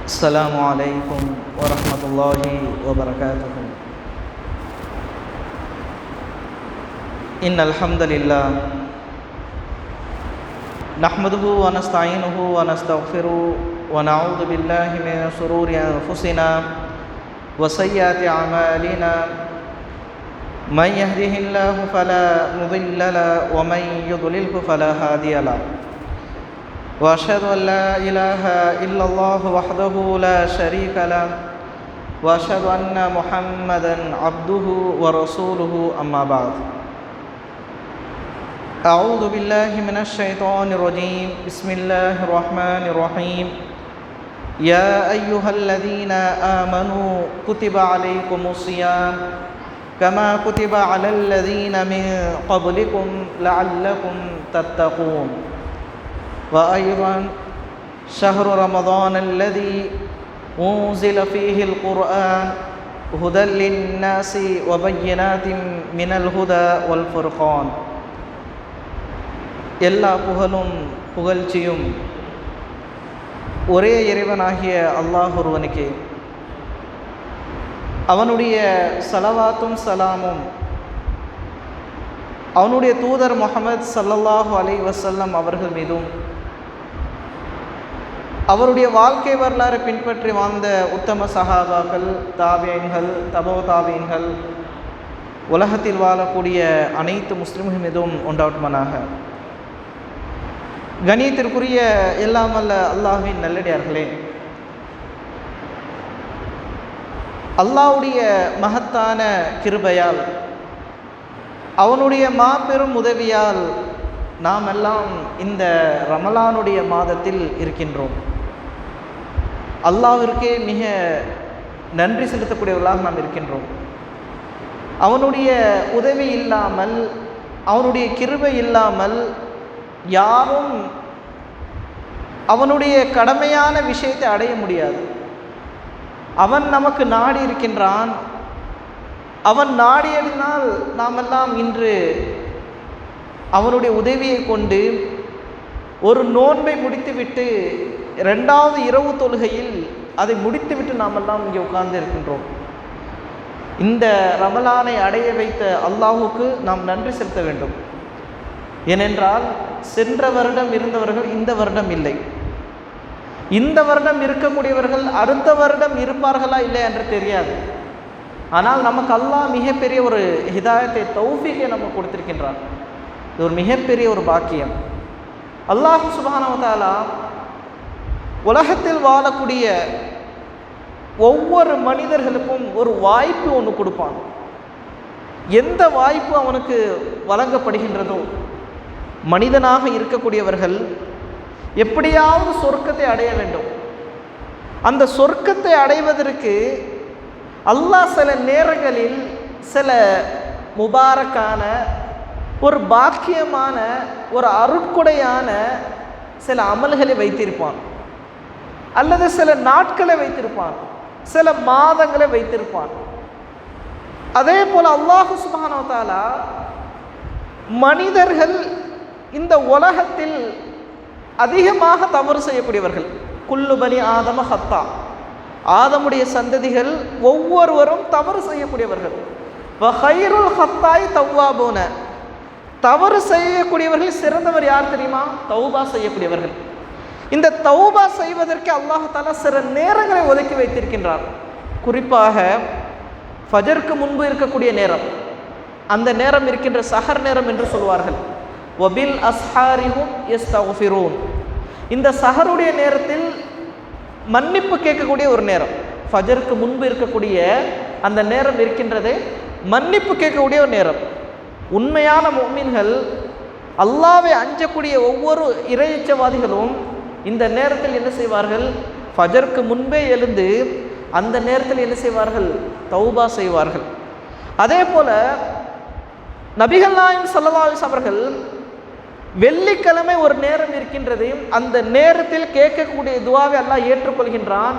السلام عليكم ورحمة الله وبركاته. إن الحمد لله نحمده ونستعينه ونستغفره ونعوذ بالله من شرور أنفسنا وسيئات أعمالنا. من يهده الله فلا مضل له ومن يضلله فلا هادي له. وأشهد أن لا إله إلا الله وحده لا شريك له وأشهد أن محمدا عبده ورسوله أما بعد. أعوذ بالله من الشيطان الرجيم. بسم الله الرحمن الرحيم. يا أيها الذين آمنوا كتب عليكم الصيام كما كتب على الذين من قبلكم لعلكم تتقون. وأيضا شهر رمضان الذي أنزل فيه القرآن هدى للناس وبينات من الهدى والفرقان. எல்லா புகழும் புகழ்ச்சியும் ஒரே இறைவனாகிய அல்லாஹ் ஒருவனுக்கே. அவனுடைய ஸலவாத்தும் சலாமும் அவனுடைய தூதர் முஹம்மது ஸல்லல்லாஹு அலைஹி வஸல்லம் அவர்கள் மீதும் அவருடைய வாழ்க்கை வரலாறு பின்பற்றி வாழ்ந்த உத்தம சஹாபாக்கள், தாபியீன்கள், தபோ தாபியீன்கள், உலகத்தில் வாழக்கூடிய அனைத்து முஸ்லிம்கள் மீதும் உண்டாவட்டுமானாக. கணியத்திற்குரிய எல்லாம் வல்ல அல்லாஹ்வின் நல்லடியார்களே, அல்லாஹ்வுடைய மகத்தான கிருபையால் அவனுடைய மாபெரும் உதவியால் நாம் எல்லாம் இந்த ரமலானுடைய மாதத்தில் இருக்கின்றோம். அல்லாஹ்விற்கே மிக நன்றி செலுத்தக்கூடியவர்களாக நாம் இருக்கின்றோம். அவனுடைய உதவி இல்லாமல், அவனுடைய கிருபை இல்லாமல் யாரும் அவனுடைய கடமையான விஷயத்தை அடைய முடியாது. அவன் நமக்கு நாடி இருக்கின்றான். அவன் நாடியதினால் நாமெல்லாம் இன்று அவனுடைய உதவியை கொண்டு ஒரு நோன்பை முடித்துவிட்டு இரண்டாவது இரவு தொழுகையில் அதை முடித்துவிட்டு நாமெல்லாம் இங்கே உட்கார்ந்து இருக்கின்றோம். இந்த ரமலானை அடைய வைத்த அல்லாஹுக்கு நாம் நன்றி செலுத்த வேண்டும். ஏனென்றால் சென்ற வருடம் இருந்தவர்கள் இந்த வருடம் இல்லை. இந்த வருடம் இருக்கக்கூடியவர்கள் அடுத்த வருடம் இருப்பார்களா இல்லை என்று தெரியாது. ஆனால் நமக்கு அல்லாஹ் மிகப்பெரிய ஒரு ஹிதாயத்தை, தௌஃபீகை நமக்கு கொடுத்திருக்கின்றான். இது ஒரு மிகப்பெரிய ஒரு பாக்கியம். அல்லாஹ் சுப்ஹானஹு வ தஆலா உலகத்தில் வாழக்கூடிய ஒவ்வொரு மனிதர்களுக்கும் ஒரு வாய்ப்பு ஒன்று கொடுப்பான். எந்த வாய்ப்பு அவனுக்கு வழங்கப்படுகின்றதோ, மனிதனாக இருக்கக்கூடியவர்கள் எப்படியாவது சொர்க்கத்தை அடைய வேண்டும். அந்த சொர்க்கத்தை அடைவதற்கு அல்லாஹ் சில நேரங்களில் சில முபாரக்கான, ஒரு பாக்கியமான, ஒரு அருட்கொடையான சில அமல்களை வைத்திருப்பான், அல்லது சில நாட்களை வைத்திருப்பான், சில மாதங்களை வைத்திருப்பான். அதே போல் அல்லாஹ் சுப்ஹானஹு வ தஆலா மனிதர்கள் இந்த உலகத்தில் அதிகமாக தவறு செய்யக்கூடியவர்கள். குல்லு பனி ஆதம ஹத்தா, ஆதமுடைய சந்ததிகள் ஒவ்வொருவரும் தவறு செய்யக்கூடியவர்கள். வஹைருல் ஹத்தாய் தவ்வாபூன, தவறு செய்யக்கூடியவர்கள் சிறந்தவர் யார் தெரியுமா? தௌபா செய்யக்கூடியவர்கள். இந்த தௌபா செய்வதற்கு அல்லாஹ் தஆலா சில நேரங்களை ஒதுக்கி வைத்திருக்கின்றார். குறிப்பாக ஃபஜருக்கு முன்பு இருக்கக்கூடிய நேரம், அந்த நேரம் இருக்கின்ற சஹர் நேரம் என்று சொல்வார்கள். வபில் அஸ்ஹாரிஹும் யஸ்தக்ஃபிரூன், இந்த சஹருடைய நேரத்தில் மன்னிப்பு கேட்கக்கூடிய ஒரு நேரம். ஃபஜருக்கு முன்பு இருக்கக்கூடிய அந்த நேரம் இருக்கின்றது மன்னிப்பு கேட்கக்கூடிய ஒரு நேரம். உண்மையான முஃமின்கள், அல்லாஹ்வை அஞ்சக்கூடிய ஒவ்வொரு இறையச்சவாதிகளும் இந்த நேரத்தில் என்ன செய்வார்கள்? ஃபஜருக்கு முன்பே எழுந்து அந்த நேரத்தில் என்ன செய்வார்கள்? தௌபா செய்வார்கள். அதே போல நபிகள் நாயகம் ஸல்லல்லாஹு அலைஹி வஸல்லம் அவர்கள் வெள்ளிக்கிழமை ஒரு நேரம் இருக்கின்றது, அந்த நேரத்தில் கேட்கக்கூடிய துஆவை அல்லாஹ் ஏற்றுக்கொள்கின்றான்.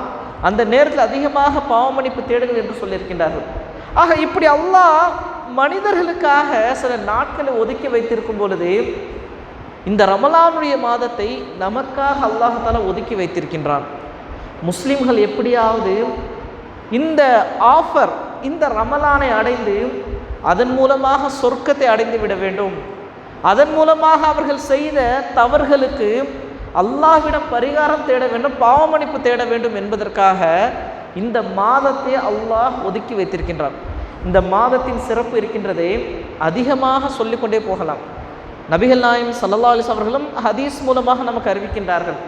அந்த நேரத்தில் அதிகமாக பாவமன்னிப்பு தேடுங்கள் என்று சொல்லியிருக்கின்றார்கள். ஆக இப்படி அல்லாஹ் மனிதர்களுக்காக சில நாட்களை ஒதுக்கி வைத்திருக்கும் பொழுது இந்த ரமலானுடைய மாதத்தை நமக்காக அல்லாஹ் தஆலா ஒதுக்கி வைத்திருக்கின்றான். முஸ்லிம்கள் எப்படியாவது இந்த ஆஃபர், இந்த ரமலானை அடைந்து அதன் மூலமாக சொர்க்கத்தை அடைந்து விட வேண்டும், அதன் மூலமாக அவர்கள் செய்த தவறுகளுக்கு அல்லாஹ்விடம் பரிகாரம் தேட வேண்டும், பாவமன்னிப்பு தேட வேண்டும் என்பதற்காக இந்த மாதத்தை அல்லாஹ் ஒதுக்கி வைத்திருக்கின்றார். இந்த மாதத்தின் சிறப்பு இருக்கின்றதே அதிகமாக சொல்லிக்கொண்டே போகலாம். நபிகள் நாயகம் ஸல்லல்லாஹு அலைஹி வஸல்லம் அவர்களும் ஹதீஸ் மூலமாக நமக்கு அறிவிக்கின்றார்கள்.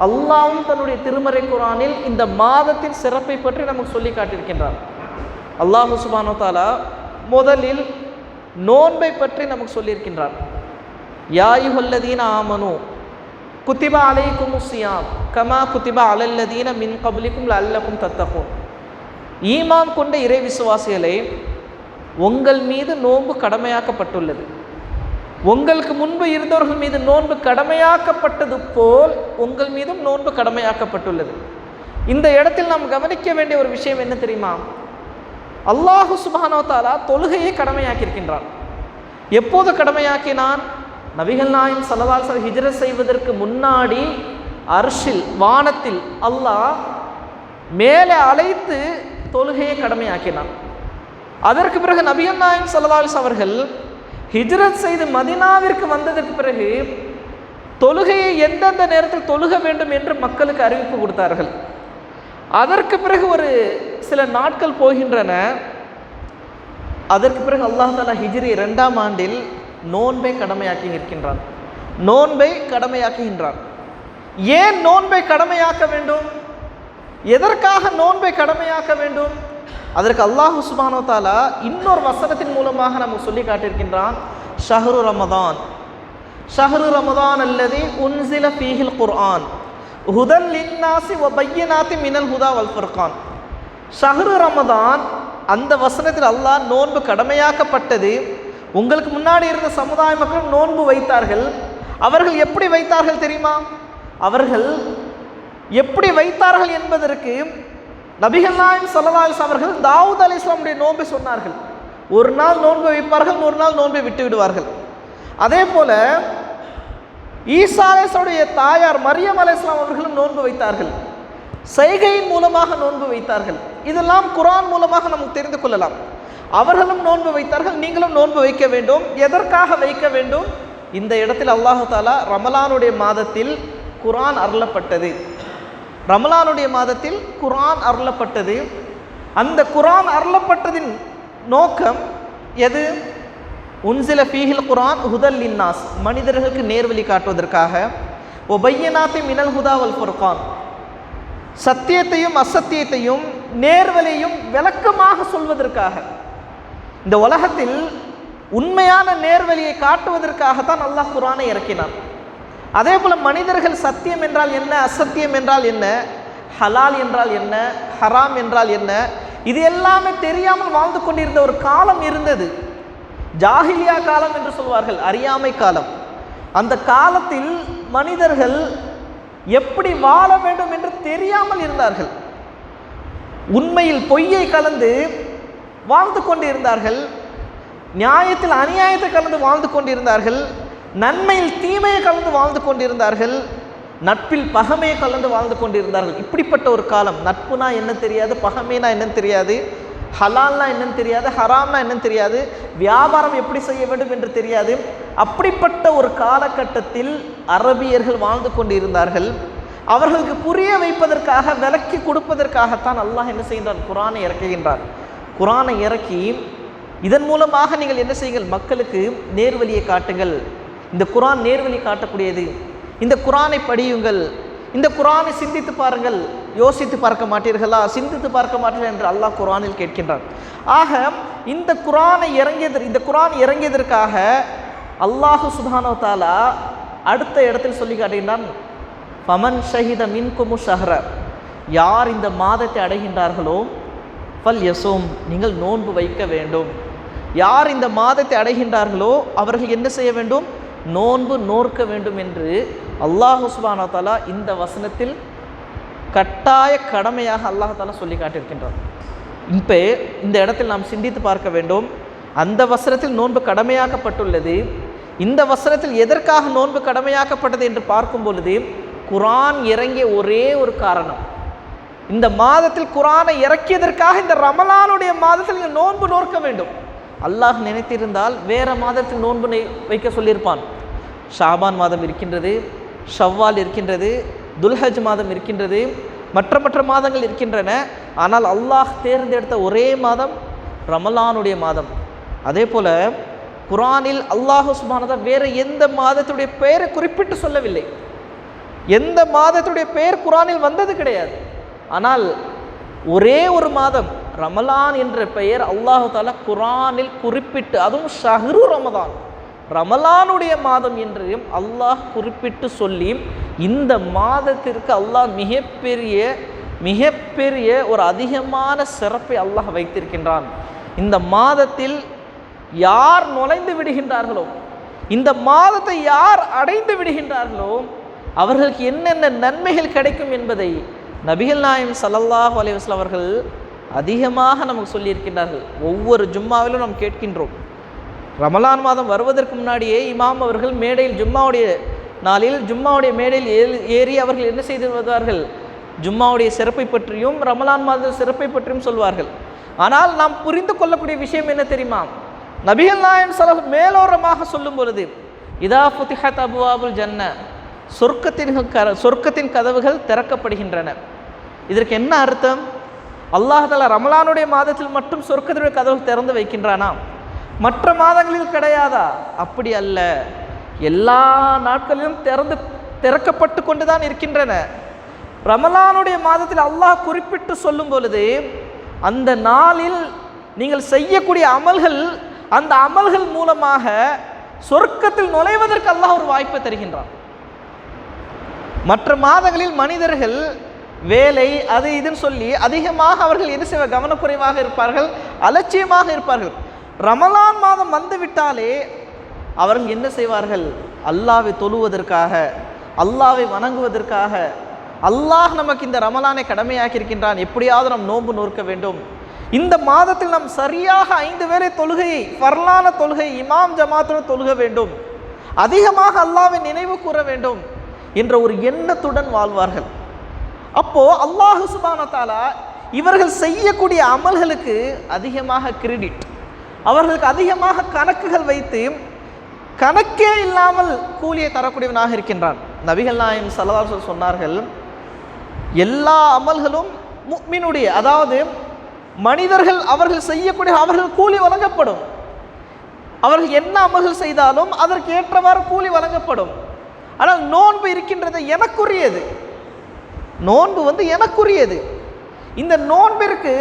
அல்லாஹ்வும் தன்னுடைய திருமறை குர்ஆனில் இந்த மாதத்தின் சிறப்பை பற்றி நமக்கு சொல்லி காட்டியிருக்கின்றார். அல்லாஹ் சுப்ஹானஹு வ தஆலா முதலில் நோன்பை பற்றி நமக்கு சொல்லியிருக்கின்றார். யா அய்யுஹல்லதீன ஆமனு குத்திப அலைக்குமுஸ் ஸியாம் கமா குத்திப அலல்லதீன மின் கப்லிக்கும் லஅல்லக்கும் தத்தகூன். ஈமான் கொண்ட இறை விசுவாசிகளே, உங்கள் மீது நோன்பு கடமையாக்கப்பட்டுள்ளது. உங்களுக்கு முன்பு இருந்தவர்கள் மீது நோன்பு கடமையாக்கப்பட்டது போல் உங்கள் மீதும் நோன்பு கடமையாக்கப்பட்டுள்ளது. இந்த இடத்தில் நாம் கவனிக்க வேண்டிய ஒரு விஷயம் என்ன தெரியுமா? அல்லாஹ் சுப்ஹானஹு வ தஆலா தொழுகையை கடமையாக்கியிருக்கின்றான். எப்போது கடமையாக்கினான்? நபிகள் நாயகம் ஸல்லல்லாஹு அலைஹி வஸல்லம் ஹிஜ்ரத் செய்வதற்கு முன்னாடி அர்ஷில், வானத்தில் அல்லாஹ் மேலே அழைத்து தொழுகையை கடமையாக்கினான். அதற்கு பிறகு நபிகள் நாயகம் ஸல்லல்லாஹு அலைஹி வஸல்லம் அவர்கள் ஹிஜ்ரத் செய்து மதீனாவிற்கு வந்ததற்கு பிறகு தொழுகையை எந்தெந்த நேரத்தில் தொழுக வேண்டும் என்று மக்களுக்கு அறிவிப்பு கொடுத்தார்கள். அதற்கு பிறகு ஒரு சில நாட்கள் போகின்றன. அதற்கு பிறகு அல்லாஹ் தஆலா ஹிஜ்ரி 2ஆம் ஆண்டில் நோன்பை கடமையாக்கி இருக்கின்றான். நோன்பை கடமையாக்குகின்றான். ஏன் நோன்பை கடமையாக்க வேண்டும்? எதற்காக நோன்பை கடமையாக்க வேண்டும்? அதற்கு அல்லாஹ் சுப்ஹானஹு வ தஆலா இன்னொரு வசனத்தின் மூலமாக நமக்கு சொல்லி காட்டியிருக்கின்றான். ஷஹ்ரு ரமதான், ஷஹ்ரு ரமதான் அல்லதி உன்சில ஃபீஹில் குர்ஆன் ஹுதல் லின்னாஸி வ பய்யினாத்தி மினல் ஹுதா வல் ஃபுர்கான். ஷஹ்ரு ரமதான், அந்த வசனத்தில் அல்லாஹ் நோன்பு கடமையாக்கப்பட்டது. உங்களுக்கு முன்னாடி இருந்த சமுதாய மக்கள் நோன்பு வைத்தார்கள். அவர்கள் எப்படி வைத்தார்கள் தெரியுமா? அவர்கள் எப்படி வைத்தார்கள் என்பதற்கு நபிகள் நாயகம் ஸல்லல்லாஹு அலைஹி வஸல்லம் அவர்கள் தாவூத் அலைஹிஸ்ஸலாமுடைய நோன்பை சொன்னார்கள். ஒரு நாள் நோன்பு வைப்பார்கள், ஒரு நாள் நோன்பை விட்டு விடுவார்கள். அதே போல ஈசா அலைஹிஸ்ஸலாமுடைய தாயார் மரியம் அலைஹிஸ்ஸலாம் அவர்களும் நோன்பு வைத்தார்கள். செய்கையின் மூலமாக நோன்பு வைத்தார்கள். இதெல்லாம் குர்ஆன் மூலமாக நமக்கு தெரிந்து கொள்ளலாம். அவர்களும் நோன்பு வைத்தார்கள், நீங்களும் நோன்பு வைக்க வேண்டும். எதற்காக வைக்க வேண்டும்? இந்த இடத்தில் அல்லாஹ் தஆலா ரமலானுடைய மாதத்தில் குர்ஆன் அருளப்பட்டது. ரமலானுடைய மாதத்தில் குர்ஆன் அருளப்பட்டது. அந்த குர்ஆன் அருளப்பட்டதின் நோக்கம் எது? உன்சில ஃபீஹில் குர்ஆன் ஹுதல் லின்னாஸ், மனிதர்களுக்கு நேர்வழி காட்டுவதற்காக. ஒ பய்யினாத்தி மினல் ஹுதா வல் ஃபுர்கான், சத்தியத்தையும் அசத்தியத்தையும் நேர்வழியையும் விளக்கமாக சொல்வதற்காக. இந்த உலகத்தில் உண்மையான நேர்வழியை காட்டுவதற்காகத்தான் அல்லாஹ் குர்ஆனை இறக்கினான். அதே போல் மனிதர்கள் சத்தியம் என்றால் என்ன, அசத்தியம் என்றால் என்ன, ஹலால் என்றால் என்ன, ஹராம் என்றால் என்ன, இது எல்லாமே தெரியாமல் வாழ்ந்து கொண்டிருந்த ஒரு காலம் இருந்தது. ஜாஹிலியா காலம் என்று சொல்வார்கள், அறியாமை காலம். அந்த காலத்தில் மனிதர்கள் எப்படி வாழ வேண்டும் என்று தெரியாமல் இருந்தார்கள். உண்மையில் பொய்யை கலந்து வாழ்ந்து கொண்டிருந்தார்கள், நியாயத்தில் அநியாயத்தை கலந்து வாழ்ந்து கொண்டிருந்தார்கள், நன்மையில் தீமையை கலந்து வாழ்ந்து கொண்டிருந்தார்கள், நட்பில் பகைமையை கலந்து வாழ்ந்து கொண்டிருந்தார்கள். இப்படிப்பட்ட ஒரு காலம். நட்புனா என்ன தெரியாது, பகைமைனா என்னன்னு தெரியாது, ஹலால்னா என்னன்னு தெரியாது, ஹராம்னா என்னன்னு தெரியாது, வியாபாரம் எப்படி செய்ய வேண்டும் என்று தெரியாது. அப்படிப்பட்ட ஒரு காலகட்டத்தில் அரபியர்கள் வாழ்ந்து கொண்டிருந்தார்கள். அவர்களுக்கு புரிய வைப்பதற்காக, விளக்கி கொடுப்பதற்காகத்தான் அல்லாஹ் என்ன செய்கின்றான்? குர்ஆனை இறக்குகின்றார். குர்ஆனை இறக்கி இதன் மூலமாக நீங்கள் என்ன செய்யுங்கள்? மக்களுக்கு நேர்வழியை காட்டுங்கள். இந்த குர்ஆன் நேர்வழி காட்டக்கூடியது. இந்த குர்ஆனை படியுங்கள், இந்த குர்ஆனை சிந்தித்து பாருங்கள். யோசித்து பார்க்க மாட்டீர்களா, சிந்தித்து பார்க்க மாட்டீர்கள் என்று அல்லாஹ் குர்ஆனில் கேட்கின்றான். ஆக இந்த குர்ஆன் இறங்கியதற்காக அல்லாஹ் சுப்ஹானஹு வ தஆலா அடுத்த இடத்தில் சொல்லி காட்டுகின்றான். ஃபமன் ஷஹித மின்குமு ஷஹ்ர, யார் இந்த மாதத்தை அடைகின்றார்களோ ஃபல் யஸூம், நீங்கள் நோன்பு வைக்க வேண்டும். யார் இந்த மாதத்தை அடைகின்றார்களோ அவர்கள் என்ன செய்ய வேண்டும்? நோன்பு நோற்க வேண்டும் என்று அல்லாஹ் சுப்ஹானஹு வ தஆலா இந்த வசனத்தில் கட்டாய கடமையாக அல்லாஹ் தஆலா சொல்லி காட்டியிருக்கின்றார். இப்போ இந்த இடத்தில் நாம் சிந்தித்து பார்க்க வேண்டும். அந்த வசனத்தில் நோன்பு கடமையாக்கப்பட்டுள்ளது. இந்த வசனத்தில் எதற்காக நோன்பு கடமையாக்கப்பட்டது என்று பார்க்கும் பொழுது குர்ஆன் இறங்கிய ஒரே ஒரு காரணம், இந்த மாதத்தில் குர்ஆனை இறக்கியதற்காக இந்த ரமலானுடைய மாதத்தில் நீங்கள் நோன்பு நோக்க வேண்டும். அல்லாஹ் நினைத்திருந்தால் வேற மாதத்தில் நோன்பு வைக்க சொல்லியிருப்பான். ஷாபான் மாதம் இருக்கின்றது, ஷவ்வால் இருக்கின்றது, துல்ஹஜ் மாதம் இருக்கின்றது, மற்ற மாதங்கள் இருக்கின்றன. ஆனால் அல்லாஹ் தேர்ந்தெடுத்த ஒரே மாதம் ரமலானுடைய மாதம். அதே போல குர்ஆனில் அல்லாஹ் சுப்ஹானஹு வ தஆலா வேற எந்த மாதத்துடைய பெயரை குறிப்பிட்டு சொல்லவில்லை. எந்த மாதத்துடைய பெயர் குர்ஆனில் வந்தது கிடையாது. ஆனால் ஒரே ஒரு மாதம் ரமலான் என்ற பெயர் அல்லாஹ் தஆலா குர்ஆனில் குறிப்பிட்டு, அதுவும் ஷஹ்ரு ரமதான், ரமலானுடைய மாதம் என்று அல்லாஹ் குறிப்பிட்டு சொல்லி இந்த மாதத்திற்கு அல்லாஹ் மிகப்பெரிய ஒரு அதிகமான சிறப்பை அல்லாஹ் வைத்திருக்கின்றான். இந்த மாதத்தில் யார் நுழைந்து விடுகின்றார்களோ, இந்த மாதத்தை யார் அடைந்து விடுகின்றார்களோ அவர்களுக்கு என்னென்ன நன்மைகள் கிடைக்கும் என்பதை நபிகள் நாயகம் ஸல்லல்லாஹு அலைஹி வஸல்லம் அவர்கள் அதிகமாக நமக்கு சொல்லியிருக்கின்றார்கள். ஒவ்வொரு ஜும்மாவிலும் நாம் கேட்கின்றோம். ரமலான் மாதம் வருவதற்கு முன்னாடியே இமாம் அவர்கள் மேடையில் ஜும்மாவுடைய நாளில் ஜும்மாவுடைய மேடையில் ஏறி அவர்கள் என்ன செய்து வருவார்கள்? ஜும்மாவுடைய சிறப்பை பற்றியும் ரமலான் மாத சிறப்பை பற்றியும் சொல்வார்கள். ஆனால் நாம் புரிந்து கொள்ளக்கூடிய விஷயம் என்ன தெரியுமா? நபிகள் நாயகம் ஸல்லல்லாஹு மேலோரமாக சொல்லும் பொழுது இதா ஃபுதிஹத் அப்வாபுல் ஜன்ன, சொர்க்கத்தின் கதவுகள் திறக்கப்படுகின்றன. இதற்கு என்ன அர்த்தம்? அல்லாஹ் தஆலா ரமலானுடைய மாதத்தில் மட்டும் சொர்க்கத்துடைய கதவு திறந்து வைக்கின்றானா? மற்ற மாதங்களில் கிடையாதா? அப்படி அல்ல, எல்லா நாட்களிலும் திறக்கப்பட்டு கொண்டுதான் இருக்கின்றன. ரமலானுடைய மாதத்தில் அல்லாஹ் குறிப்பிட்டு சொல்லும் பொழுது அந்த நாளில் நீங்கள் செய்யக்கூடிய அமல்கள், அந்த அமல்கள் மூலமாக சொர்க்கத்தில் நுழைவதற்கு அல்லாஹ் ஒரு வாய்ப்பை தருகின்றான். மற்ற மாதங்களில் மனிதர்கள் வேலை அது இதுன்னு சொல்லி அதிகமாக அவர்கள் என்ன செய்வார்? கவனக்குறைவாக இருப்பார்கள், அலட்சியமாக இருப்பார்கள். ரமலான் மாதம் வந்துவிட்டாலே அவர்கள் என்ன செய்வார்கள்? அல்லாஹ்வை தொழுவதற்காக, அல்லாஹ்வை வணங்குவதற்காக, அல்லாஹ் நமக்கு இந்த ரமலானை கடமையாக்கி இருக்கின்றான், எப்படியாவது நாம் நோன்பு நோக்க வேண்டும், இந்த மாதத்தில் நாம் சரியாக 5 வேளை தொழுகையை, ஃபர்லான தொழுகை, இமாம் ஜமாத்துடன் தொழுக வேண்டும், அதிகமாக அல்லாஹ்வை நினைவு கூற வேண்டும் என்ற ஒரு எண்ணத்துடன் வாழ்வார்கள். அப்போ அல்லாஹ் சுப்ஹானஹு வ தஆலா இவர்கள் செய்யக்கூடிய அமல்களுக்கு அதிகமாக கிரெடிட், அவர்களுக்கு அதிகமாக கணக்குகள் வைத்து கணக்கே இல்லாமல் கூலியை தரக்கூடியவனாக இருக்கின்றான். நபிகள் நாயகம் ஸல்லல்லாஹு அலைஹி வஸல்லம் சொன்னார்கள், எல்லா அமல்களும் முஃமினுடைய, அதாவது மனிதர்கள் அவர்கள் செய்யக்கூடிய அவர்கள் கூலி வழங்கப்படும். அவர்கள் என்ன அமல்கள் செய்தாலும் அதற்கு ஏற்றவாறு கூலி வழங்கப்படும். ஆனால் நோன்பு இருக்கின்றது எனக்குரியது, நோன்பு எனக்குரியது. இந்த நோன்பிற்கு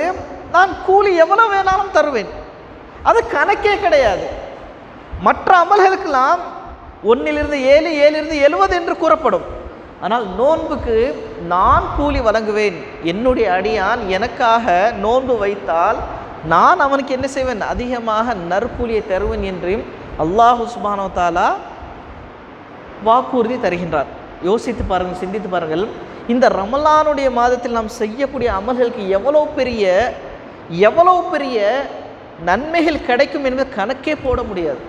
நான் கூலி எவ்வளவு வேணாலும் தருவேன், அது கணக்கே கிடையாது. மற்ற அமல்களுக்கெல்லாம் 1 7 7 70 என்று கூறப்படும். ஆனால் நோன்புக்கு நான் கூலி வழங்குவேன். என்னுடைய அடியான் எனக்காக நோன்பு வைத்தால் நான் அவனுக்கு என்ன செய்வேன்? அதிகமாக நற்கூலியை தருவேன் என்று அல்லாஹ் சுப்ஹானஹு வ தஆலா வாக்குறுதி தருகின்றார். யோசித்து பாருங்கள், சிந்தித்து பாருங்கள். இந்த ரமலானுடைய மாதத்தில் நாம் செய்யக்கூடிய அமல்களுக்கு எவ்வளவு பெரிய நன்மைகள் கிடைக்கும் என்பது கணக்கே போட முடியாது.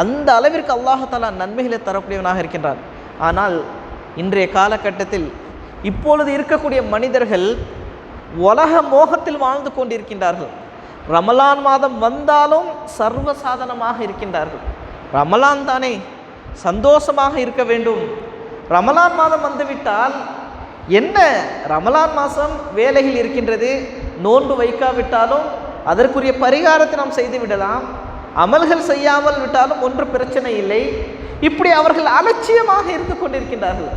அந்த அளவிற்கு அல்லாஹ் தஆலா நன்மைகளை தரக்கூடியவனாக இருக்கின்றான். ஆனால் இன்றைய காலகட்டத்தில் இப்பொழுது இருக்கக்கூடிய மனிதர்கள் உலக மோகத்தில் வாழ்ந்து கொண்டிருக்கின்றார்கள். ரமலான் மாதம் வந்தாலும் சர்வசாதாரணமாக இருக்கின்றார்கள். ரமலான் தானே, சந்தோஷமாக இருக்க வேண்டும். ரமலான் மாதம் வந்துவிட்டால் என்ன, ரமலான் மாதம் வேலைகள் இருக்கின்றது, நோன்பு வைக்காவிட்டாலும் அதற்குரிய பரிகாரத்தை நாம் செய்து விடலாம், அமல்கள் செய்யாமல் விட்டாலும் ஒன்று பிரச்சனை இல்லை. இப்படி அவர்கள் அலட்சியமாக இருந்து கொண்டிருக்கின்றார்கள்.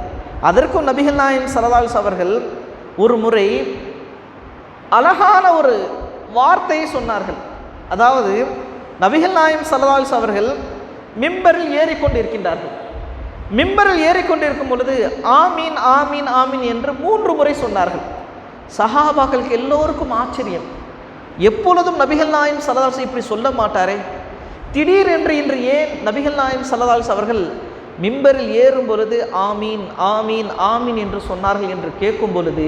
அதற்கும் நபிகள் நாயகம் ஸல்லல்லாஹு அலைஹி வஸல்லம் அவர்கள் ஒரு முறை அழகான ஒரு வார்த்தையை சொன்னார்கள். அதாவது நபிகள் நாயகம் ஸல்லல்லாஹு அலைஹி வஸல்லம் அவர்கள் மிம்பரில் ஏறிக்கொண்டிருக்கின்றார்கள். மிம்பரில் ஏறிக்கொண்டிருக்கும் பொழுது ஆமீன் ஆமீன் ஆமீன் என்று 3 முறை சொன்னார்கள். சஹாபாக்களுக்கு எல்லோருக்கும் ஆச்சரியம். எப்பொழுதும் நபிகள் நாயகம் ஸல்லல்லாஹு அலைஹி வஸல்லம் இப்படி சொல்ல மாட்டாரே, திடீரென்று இன்று ஏன் நபிகள் நாயகம் ஸல்லல்லாஹு அலைஹி வஸல்லம் அவர்கள் மிம்பரில் ஏறும் பொழுது ஆமீன் ஆமீன் ஆமீன் என்று சொன்னார்கள் என்று கேட்கும் பொழுது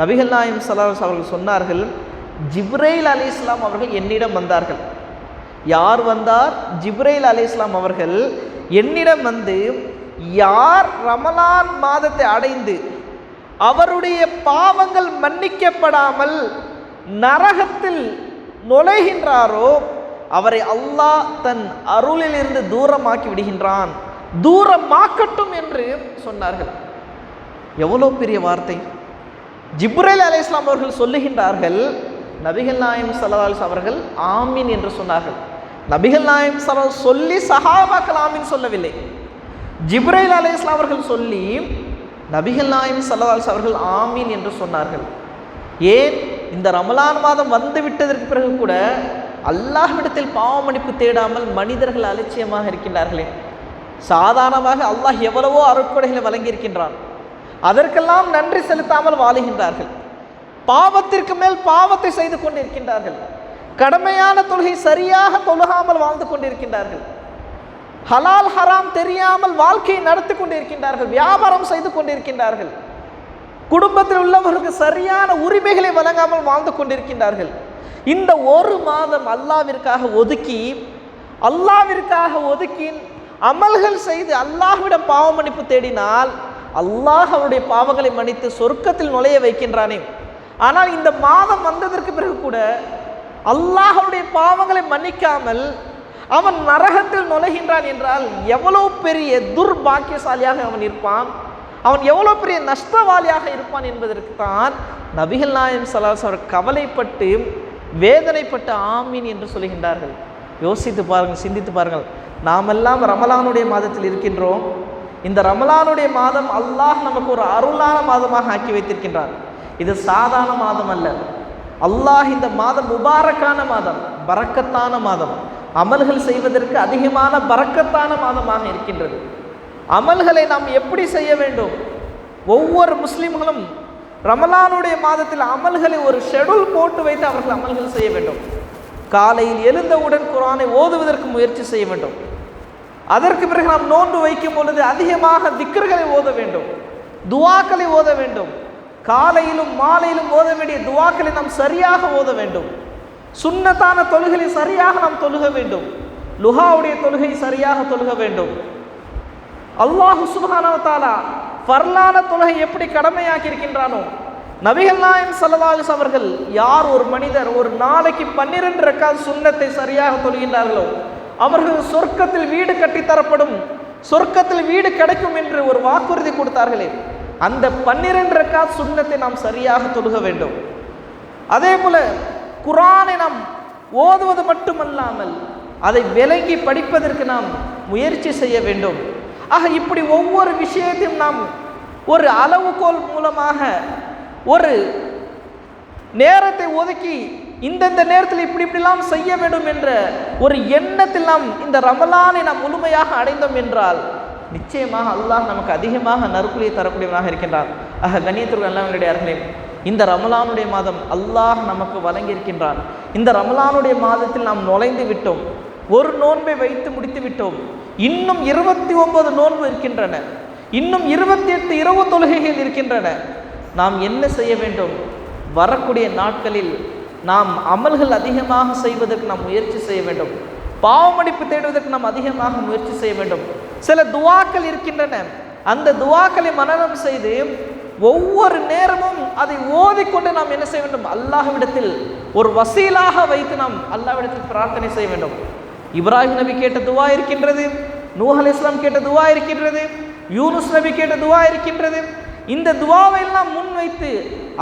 நபிகள் நாயகம் ஸல்லல்லாஹு அலைஹி வஸல்லம் அவர்கள் சொன்னார்கள், ஜிப்ரைல் அலைஹிஸ்ஸலாம் அவர்கள் என்னிடம் வந்தார்கள். யார் வந்தார்? ஜிப்ரைல் அலைஹிஸ்ஸலாம் அவர்கள் என்னிடம் வந்து, யார் ரமலான் மாதத்தை அடைந்து அவருடைய பாவங்கள் மன்னிக்கப்படாமல் நரகத்தில் நுழைகின்றாரோ அவரை அல்லாஹ் தன் அருளிலிருந்து தூரமாக்கி விடுகின்றான். தூரமாக்கட்டும் என்று சொன்னார்கள். எவ்வளோ பெரிய வார்த்தை! ஜிப்ரீல் அலைஹிஸ்ஸலாம் அவர்கள் சொல்லுகின்றார்கள், நபிகள் நாயகம் ஸல்லல்லாஹு அலைஹி வஸல்லம் அவர்கள் ஆமீன் என்று சொன்னார்கள். நபிகள் நாயகம் ஸல்லல்லாஹு அலைஹி வஸல்லம் சொல்லி சஹாபாக்கள் ஆமீன் சொல்லவில்லை. ஜிப்ரீல் அலைஹிஸ்ஸலாம் அவர்கள் சொல்லி நபிகள் நாயகம் ஸல்லல்லாஹு அலைஹி வஸல்லம் அவர்கள் ஆமீன் என்று சொன்னார்கள். ஏன்? இந்த ரமலான் மாதம் வந்து விட்டதற்கு பிறகு கூட அல்லாஹ்விடத்தில் பாவ மன்னிப்பு தேடாமல் மனிதர்கள் அலட்சியமாக இருக்கின்றார்களே. சாதாரணமாக அல்லாஹ் எவ்வளவோ அருட்கொடைகளை வழங்கியிருக்கின்றான், அதற்கெல்லாம் நன்றி செலுத்தாமல் வாழுகின்றார்கள். பாவத்திற்கு மேல் பாவத்தை செய்து கொண்டிருக்கின்றார்கள். கடமையான தொழுகை சரியாக தொழுகாமல் வாழ்ந்து கொண்டிருக்கின்றார்கள். ஹலால் ஹராம் தெரியாமல் வாழ்க்கையை நடத்தி கொண்டிருக்கின்றார்கள். வியாபாரம் செய்து கொண்டிருக்கின்றார்கள். குடும்பத்தில் உள்ளவர்களுக்கு சரியான உரிமைகளை வழங்காமல் வாழ்ந்து கொண்டிருக்கின்றார்கள். இந்த ஒரு மாதம் அல்லாவிற்காக ஒதுக்கி அமல்கள் செய்து அல்லாஹ்விடம் பாவ மன்னிப்பு தேடினால் அல்லாஹ் அவருடைய பாவங்களை மன்னித்து சொர்க்கத்தில் நுழைய வைக்கின்றானே. ஆனால் இந்த மாதம் வந்ததற்கு பிறகு கூட அல்லாஹ்வுடைய பாவங்களை மன்னிக்காமல் அவன் நரகத்தில் நுழைகின்றான் என்றால் எவ்வளவு பெரிய துர்பாக்கியசாலியாக அவன் இருப்பான், அவன் எவ்வளோ பெரிய நஷ்டவாளியாக இருப்பான் என்பதற்கு தான் நபிகள் நாயகம் ஸல்லல்லாஹு அலைஹி வஸல்லம் கவலைப்பட்டு வேதனைப்பட்டு ஆமீன் என்று சொல்கின்றார்கள். யோசித்து பாருங்கள், சிந்தித்து பாருங்கள். நாமெல்லாம் ரமலானுடைய மாதத்தில் இருக்கின்றோம். இந்த ரமலானுடைய மாதம் அல்லாஹ் நமக்கு ஒரு அருளான மாதமாக ஆக்கி வைத்திருக்கின்றான். இது சாதாரண மாதம் அல்ல. அல்லாஹ் இந்த மாதம் முபாரக்கான மாதம், பரக்கத்தான மாதம், அமல்கள் செய்வதற்கு அதிகமான பரக்கத்தான மாதமாக இருக்கின்றது. அமல்களை நாம் எப்படி செய்ய வேண்டும்? ஒவ்வொரு முஸ்லிம்களும் ரமலானுடைய மாதத்தில் அமல்களை ஒரு ஷெட்யூல் போட்டு வைத்து அவர்கள் அமல்கள் செய்ய வேண்டும். காலையில் எழுந்தவுடன் குர்ஆனை ஓதுவதற்கு முயற்சி செய்ய வேண்டும். அதற்கு பிறகு நாம் நோன்பு வைக்கும் பொழுது அதிகமாக திக்ர்களை ஓத வேண்டும், துஆக்களை ஓத வேண்டும். காலையிலும் மாலையிலும் ஓத வேண்டிய துஆக்களை நாம் சரியாக ஓத வேண்டும். சுன்னத்தான தொழுகையை சரியாக நாம் தொழுக வேண்டும். லுஹாவுடைய தொழுகை சரியாக தொழுக வேண்டும். அல்லாஹ் சுப்ஹானஹு வ தஆலா ஃபர்லான தொழுகை எப்படி கடமையாக்கி இருக்கின்றானோ, நபிகள் நாயகம் ஸல்லல்லாஹு அலைஹி வஸல்லம் அவர்கள் யார் ஒரு மனிதர் ஒரு நாளைக்கு 12 ரக்காத் சுன்னத்தை சரியாக தொழுகின்றார்களோ அவர்கள் சொர்க்கத்தில் வீடு கட்டித்தரப்படும், சொர்க்கத்தில் வீடு கிடைக்கும் என்று ஒரு வாக்குறுதி கொடுத்தார்களே, அந்த 12 ரக்காத் சுன்னத்தை நாம் சரியாக தொழுக வேண்டும். அதே போல குர்ஆனை நாம் ஓதுவது மட்டுமல்லாமல் அதை விளங்கி படிப்பதற்கு நாம் முயற்சி செய்ய வேண்டும். ஆக இப்படி ஒவ்வொரு விஷயத்தையும் நாம் ஒரு அளவுகோல் மூலமாக ஒரு நேரத்தை ஒதுக்கி இந்தந்த நேரத்தில் இப்படிலாம் செய்ய வேண்டும் என்ற ஒரு எண்ணத்தில் நாம் இந்த ரமலானை நாம் முழுமையாக அடைந்தோம் என்றால் நிச்சயமாக அல்லாஹ் நமக்கு அதிகமாக நற்கூலியை தரக்கூடியவனாக இருக்கின்றான். ஆக கண்ணியத்திற்கு அல்லாஹ்வுடையார்களே, இந்த ரமலானுடைய மாதம் அல்லாஹ் நமக்கு வழங்கியிருக்கின்றான். இந்த ரமலானுடைய மாதத்தில் நாம் நுழைந்து விட்டோம். ஒரு நோன்பை வைத்து முடித்து விட்டோம். இன்னும் 29 நோன்பு இருக்கின்றன. இன்னும் 28 இரவு தொழுகைகள் இருக்கின்றன. நாம் என்ன செய்ய வேண்டும்? வரக்கூடிய நாட்களில் நாம் அமல்கள் அதிகமாக செய்வதற்கு நாம் முயற்சி செய்ய வேண்டும். பாவமன்னிப்பு தேடுவதற்கு நாம் அதிகமாக முயற்சி செய்ய வேண்டும். சில துஆக்கள் இருக்கின்றன. அந்த துஆக்களை மனனம் செய்து ஒவ்வொரு நேரமும் அதை ஓதிக்கொண்டு நாம் என்ன செய்ய வேண்டும்? அல்லாஹ்விடத்தில் ஒரு வசீலாக வைத்து நாம் அல்லாஹ்விடத்தில் பிரார்த்தனை செய்ய வேண்டும். இப்ராஹிம் நபி கேட்ட துஆ இருக்கின்றது, நூஹ் அலைஹிஸ்ஸலாம் கேட்ட துஆ இருக்கின்றது, யூனுஸ் நபி கேட்ட துஆ இருக்கின்றது. இந்த துஆவை எல்லாம் முன்வைத்து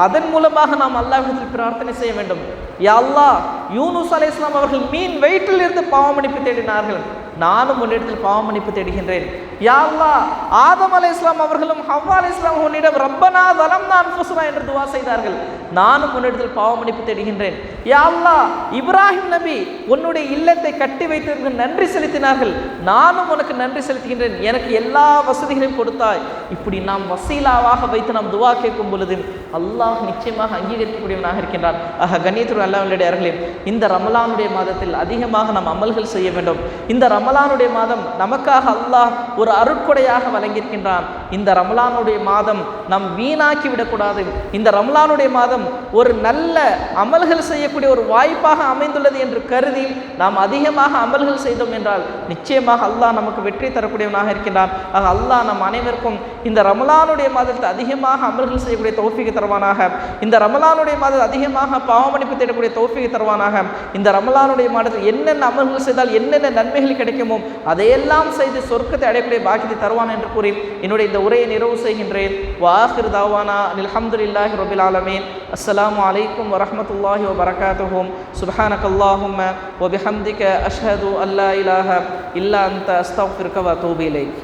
அதன் மூலமாக நாம் அல்லாஹ்விடத்தில் பிரார்த்தனை செய்ய வேண்டும். யா அல்லாஹ், யூனுஸ் அலைஹிஸ்ஸலாம் அவர்கள் மீன் வயிற்றில் இருந்து பாவ மன்னிப்பு தேடினார்கள், நானும் உன்னிடத்தில் பாவ மன்னிப்பு தேடுகின்றேன். யா அல்லாஹ், ஆதம் அலைஹிஸ்ஸலாம் அவர்களும் ஹவ்வா அலைஹிஸ்ஸலாம் உன்னிடம் ரப்பனா ஸலம்னா அன்ஃபுஸனா என்று துஆ செய்தார்கள், நானும் உன்னிடத்தில் பாவ மன்னிப்பு தேடுகின்றேன். யா அல்லாஹ், இப்ராஹிம் நபி உன்னுடைய இல்லத்தை கட்டி வைத்ததற்கு நன்றி செலுத்தினார்கள், நானும் உனக்கு நன்றி செலுத்துகின்றேன், எனக்கு எல்லா வசதிகளையும் கொடுத்தாய். இப்படி நாம் வசீலாவாக வைத்து நாம் துஆ கேட்கும் பொழுது அல்லாஹ் நிச்சயமாக அங்கீகரிக்கக்கூடியவனாக இருக்கின்றான். ஆக கண்ணியத்துடன் அல்லாஹ்வுடையார்களே, இந்த ரமலானுடைய மாதத்தில் அதிகமாக நாம் அமல்கள் செய்ய வேண்டும். இந்த ரமலானுடைய மாதம் நமக்காக அல்லாஹ் ஒரு அருட்கொடையாக வழங்கியிருக்கின்றான். இந்த ரமலானுடைய மாதம் நாம் வீணாக்கி விடக்கூடாது. இந்த ரமலானுடைய மாதம் ஒரு நல்ல அமல்கள் செய்யக்கூடிய ஒரு வாய்ப்பாக அமைந்துள்ளது என்று கருதி நாம் அதிகமாக அமல்கள் செய்தோம் என்றால் நிச்சயமாக அல்லாஹ் நமக்கு வெற்றி தரக்கூடியவனாக இருக்கின்றான். ஆக அல்லாஹ் நம் அனைவருக்கும் இந்த ரமலானுடைய மாதத்தில் அதிகமாக அமல்கள் செய்யக்கூடிய தௌஃபீக் தருவானாக. இந்த ரமலானுடைய மாதத்தில் அதிகமாக பாவமன்னிப்பு தேடக்கூடிய தௌஃபீக் தருவானாக. இந்த ரமலானுடைய மாதத்தில் என்னென்ன அமல்கள் செய்தால் என்னென்ன நன்மைகள் கிடைக்குமோ அதையெல்லாம் செய்து சொர்க்கத்தை அடையக்கூடிய பாக்கியத்தை தருவான் என்று கூறி என்னுடைய இந்த உரையை நிறைவு செய்கின்றேன். வாஹிர் தாவானா அல்ஹம்துலில்லாஹி ரப்பில் ஆலமீன். அஸ்ஸலாமு அலைக்கும் வரஹ்மத்துல்லாஹி வபரகாத்துஹு. சுப்ஹானக்கல்லாஹும்ம வபிஹம்திக அஷ்ஹது அல்லா இலாஹா இல்லா அன்த அஸ்தக்ஃபிருக வ அதூபு இலைக்.